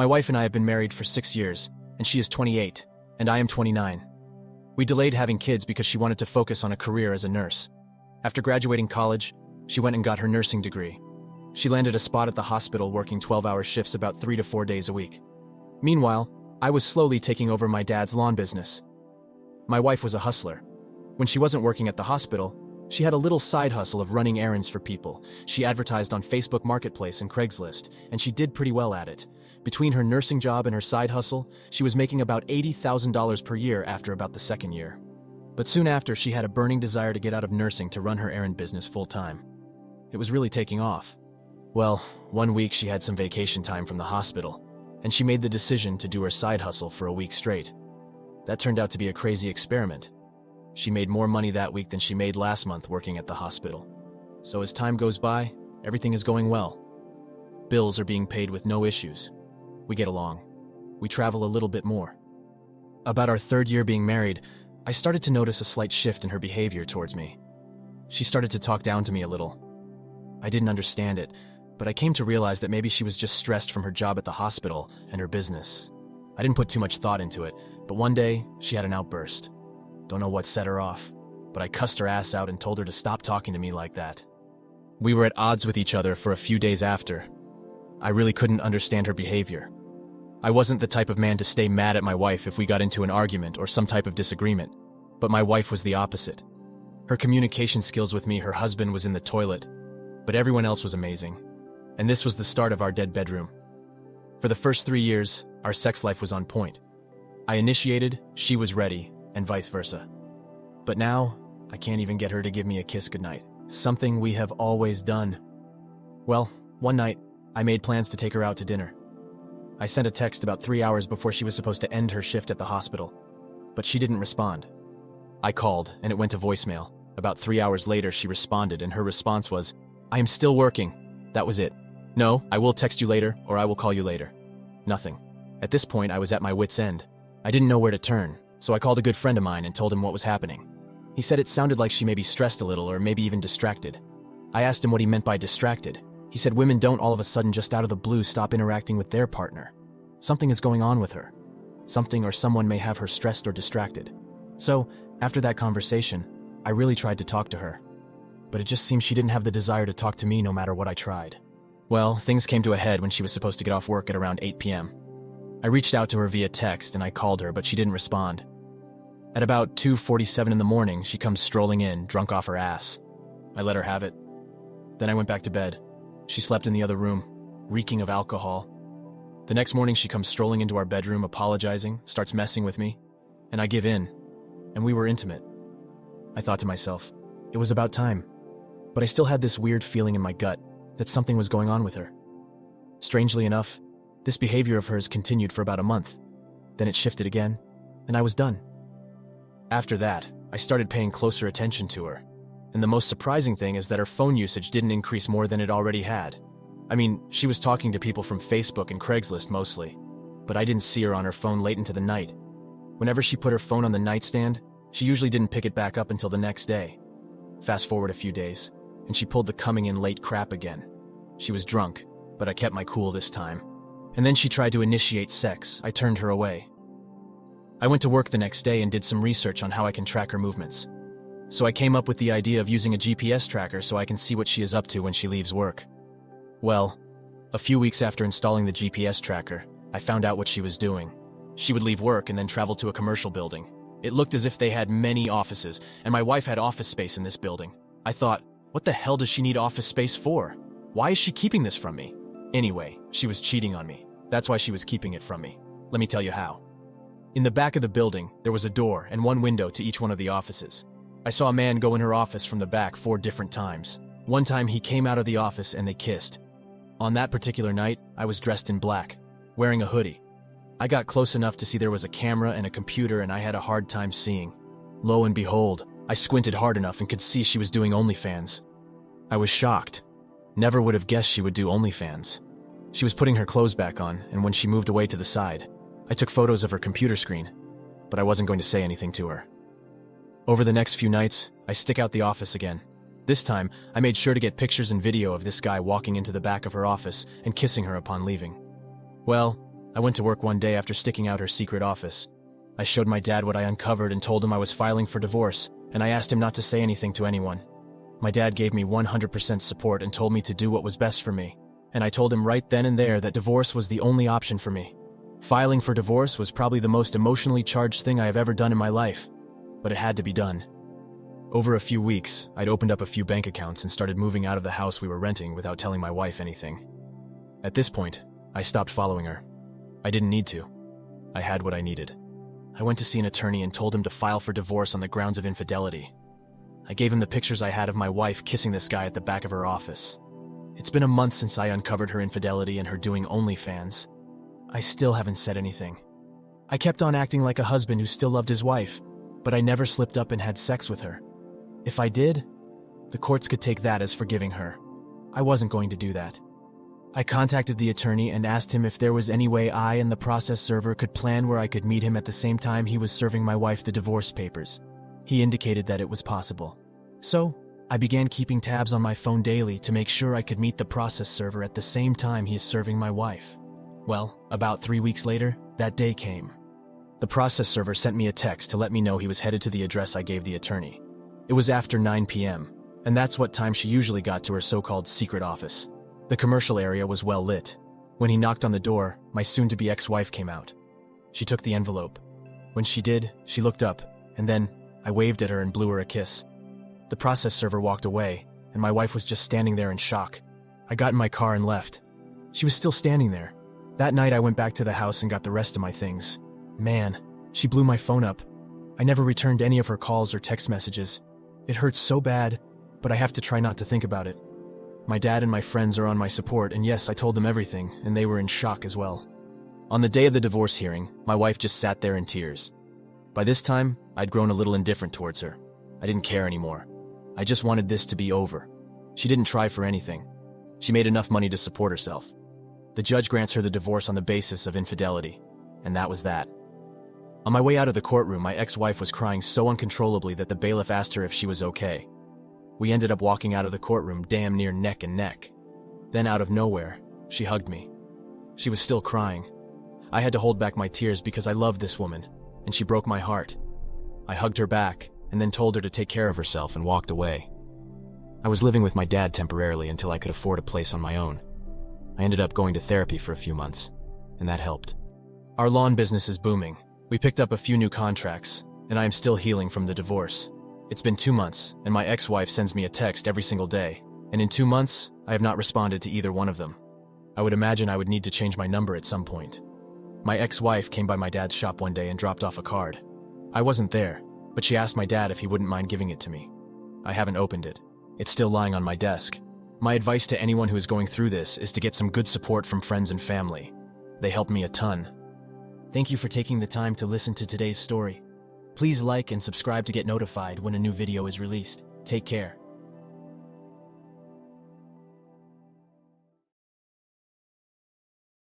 My wife and I have been married for 6 years, and she is 28, and I am 29. We delayed having kids because she wanted to focus on a career as a nurse. After graduating college, she went and got her nursing degree. She landed a spot at the hospital working 12-hour shifts about 3 to 4 days a week. Meanwhile, I was slowly taking over my dad's lawn business. My wife was a hustler. When she wasn't working at the hospital, she had a little side hustle of running errands for people. She advertised on Facebook Marketplace and Craigslist, and she did pretty well at it. Between her nursing job and her side hustle, she was making about $80,000 per year after about the second year. But soon after, she had a burning desire to get out of nursing to run her errand business full-time. It was really taking off. Well, one week she had some vacation time from the hospital, and she made the decision to do her side hustle for a week straight. That turned out to be a crazy experiment. She made more money that week than she made last month working at the hospital. So as time goes by, everything is going well. Bills are being paid with no issues. We get along. We travel a little bit more. About our third year being married, I started to notice a slight shift in her behavior towards me. She started to talk down to me a little. I didn't understand it, but I came to realize that maybe she was just stressed from her job at the hospital and her business. I didn't put too much thought into it, but one day, she had an outburst. Don't know what set her off, but I cussed her ass out and told her to stop talking to me like that. We were at odds with each other for a few days after. I really couldn't understand her behavior. I wasn't the type of man to stay mad at my wife if we got into an argument or some type of disagreement, but my wife was the opposite. Her communication skills with me, her husband was in the toilet, but everyone else was amazing. And this was the start of our dead bedroom. For the first 3 years, our sex life was on point. I initiated, she was ready, and vice versa. But now, I can't even get her to give me a kiss goodnight. Something we have always done. Well, one night, I made plans to take her out to dinner. I sent a text about 3 hours before she was supposed to end her shift at the hospital, but she didn't respond. I called, and it went to voicemail. About 3 hours later, she responded, and her response was, "I am still working." That was it. "No, I will text you later, or I will call you later." Nothing. At this point, I was at my wit's end. I didn't know where to turn, so I called a good friend of mine and told him what was happening. He said it sounded like she may be stressed a little, or maybe even distracted. I asked him what he meant by distracted. He said women don't all of a sudden just out of the blue stop interacting with their partner. Something is going on with her. Something or someone may have her stressed or distracted. So, after that conversation, I really tried to talk to her. But it just seemed she didn't have the desire to talk to me no matter what I tried. Well, things came to a head when she was supposed to get off work at around 8 p.m. I reached out to her via text and I called her, but she didn't respond. At about 2:47 in the morning, she comes strolling in, drunk off her ass. I let her have it. Then I went back to bed. She slept in the other room, reeking of alcohol. The next morning, she comes strolling into our bedroom, apologizing, starts messing with me, and I give in, and we were intimate. I thought to myself, it was about time, but I still had this weird feeling in my gut that something was going on with her. Strangely enough, this behavior of hers continued for about a month. Then it shifted again, and I was done. After that, I started paying closer attention to her, and the most surprising thing is that her phone usage didn't increase more than it already had. I mean, she was talking to people from Facebook and Craigslist mostly, but I didn't see her on her phone late into the night. Whenever she put her phone on the nightstand, she usually didn't pick it back up until the next day. Fast forward a few days, and she pulled the coming in late crap again. She was drunk, but I kept my cool this time. And then she tried to initiate sex. I turned her away. I went to work the next day and did some research on how I can track her movements. So I came up with the idea of using a GPS tracker so I can see what she is up to when she leaves work. Well, a few weeks after installing the GPS tracker, I found out what she was doing. She would leave work and then travel to a commercial building. It looked as if they had many offices, and my wife had office space in this building. I thought, what the hell does she need office space for? Why is she keeping this from me? Anyway, she was cheating on me. That's why she was keeping it from me. Let me tell you how. In the back of the building, there was a door and one window to each one of the offices. I saw a man go in her office from the back 4 different times. One time he came out of the office and they kissed. On that particular night, I was dressed in black, wearing a hoodie. I got close enough to see there was a camera and a computer and I had a hard time seeing. Lo and behold, I squinted hard enough and could see she was doing OnlyFans. I was shocked. Never would have guessed she would do OnlyFans. She was putting her clothes back on, and when she moved away to the side, I took photos of her computer screen, but I wasn't going to say anything to her. Over the next few nights, I stick out the office again. This time, I made sure to get pictures and video of this guy walking into the back of her office and kissing her upon leaving. Well, I went to work one day after sticking out her secret office. I showed my dad what I uncovered and told him I was filing for divorce, and I asked him not to say anything to anyone. My dad gave me 100% support and told me to do what was best for me, and I told him right then and there that divorce was the only option for me. Filing for divorce was probably the most emotionally charged thing I have ever done in my life, but it had to be done. Over a few weeks, I'd opened up a few bank accounts and started moving out of the house we were renting without telling my wife anything. At this point, I stopped following her. I didn't need to. I had what I needed. I went to see an attorney and told him to file for divorce on the grounds of infidelity. I gave him the pictures I had of my wife kissing this guy at the back of her office. It's been a month since I uncovered her infidelity and her doing OnlyFans. I still haven't said anything. I kept on acting like a husband who still loved his wife, but I never slipped up and had sex with her. If I did, the courts could take that as forgiving her. I wasn't going to do that. I contacted the attorney and asked him if there was any way I and the process server could plan where I could meet him at the same time he was serving my wife the divorce papers. He indicated that it was possible. So, I began keeping tabs on my phone daily to make sure I could meet the process server at the same time he is serving my wife. Well, about 3 weeks later, that day came. The process server sent me a text to let me know he was headed to the address I gave the attorney. It was after 9 p.m., and that's what time she usually got to her so-called secret office. The commercial area was well lit. When he knocked on the door, my soon-to-be ex-wife came out. She took the envelope. When she did, she looked up, and then I waved at her and blew her a kiss. The process server walked away, and my wife was just standing there in shock. I got in my car and left. She was still standing there. That night I went back to the house and got the rest of my things. Man, she blew my phone up. I never returned any of her calls or text messages. It hurts so bad, but I have to try not to think about it. My dad and my friends are on my support, and yes, I told them everything, and they were in shock as well. On the day of the divorce hearing, my wife just sat there in tears. By this time, I'd grown a little indifferent towards her. I didn't care anymore. I just wanted this to be over. She didn't try for anything. She made enough money to support herself. The judge grants her the divorce on the basis of infidelity, and that was that. On my way out of the courtroom, my ex-wife was crying so uncontrollably that the bailiff asked her if she was okay. We ended up walking out of the courtroom damn near neck and neck. Then out of nowhere, she hugged me. She was still crying. I had to hold back my tears because I loved this woman, and she broke my heart. I hugged her back, and then told her to take care of herself and walked away. I was living with my dad temporarily until I could afford a place on my own. I ended up going to therapy for a few months, and that helped. Our lawn business is booming. We picked up a few new contracts, and I am still healing from the divorce. It's been 2 months, and my ex-wife sends me a text every single day, and in 2 months, I have not responded to either one of them. I would imagine I would need to change my number at some point. My ex-wife came by my dad's shop one day and dropped off a card. I wasn't there, but she asked my dad if he wouldn't mind giving it to me. I haven't opened it. It's still lying on my desk. My advice to anyone who is going through this is to get some good support from friends and family. They helped me a ton. Thank you for taking the time to listen to today's story. Please like and subscribe to get notified when a new video is released. Take care.